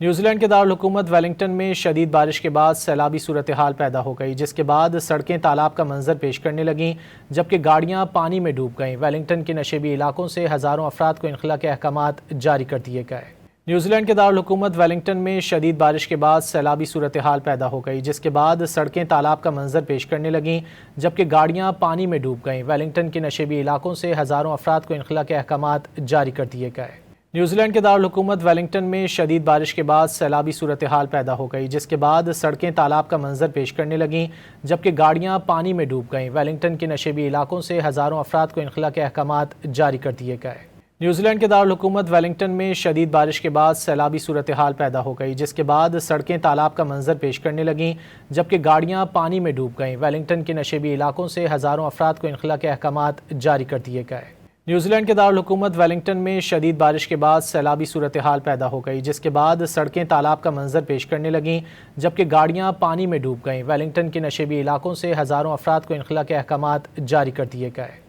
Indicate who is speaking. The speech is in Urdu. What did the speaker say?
Speaker 1: نیوزی لینڈ کے دارالحکومت ویلنگٹن میں شدید بارش کے بعد سیلابی صورتحال پیدا ہو گئی، جس کے بعد سڑکیں تالاب کا منظر پیش کرنے لگیں جبکہ گاڑیاں پانی میں ڈوب گئیں۔ ویلنگٹن کے نشیبی علاقوں سے ہزاروں افراد کو انخلاء کے احکامات جاری کر دیے گئے۔ نیوزی لینڈ کے دارالحکومت ویلنگٹن میں شدید بارش کے بعد سیلابی صورتحال پیدا ہو گئی، جس کے بعد سڑکیں تالاب کا منظر پیش کرنے لگیں جبکہ گاڑیاں پانی میں ڈوب گئیں۔ ویلنگٹن کے نشیبی علاقوں سے ہزاروں افراد کو انخلاء کے احکامات جاری کر دیے گئے۔ نیوزی لینڈ کے دارالحکومت ویلنگٹن میں شدید بارش کے بعد سیلابی صورتحال پیدا ہو گئی، جس کے بعد سڑکیں تالاب کا منظر پیش کرنے لگیں جبکہ گاڑیاں پانی میں ڈوب گئیں۔ ویلنگٹن کے نشیبی علاقوں سے ہزاروں افراد کو انخلاء کے احکامات جاری کر دیے گئے۔ نیوزی لینڈ کے دارالحکومت ویلنگٹن میں شدید بارش کے بعد سیلابی صورتحال پیدا ہو گئی، جس کے بعد سڑکیں تالاب کا منظر پیش کرنے لگیں جبکہ گاڑیاں پانی میں ڈوب گئیں۔ ویلنگٹن کے نشیبی علاقوں سے ہزاروں افراد کو انخلاء کے احکامات جاری کر دیے گئے۔ نیوزی لینڈ کے دارالحکومت ویلنگٹن میں شدید بارش کے بعد سیلابی صورتحال پیدا ہو گئی، جس کے بعد سڑکیں تالاب کا منظر پیش کرنے لگیں جبکہ گاڑیاں پانی میں ڈوب گئیں۔ ویلنگٹن کے نشیبی علاقوں سے ہزاروں افراد کو انخلاء کے احکامات جاری کر دیے گئے۔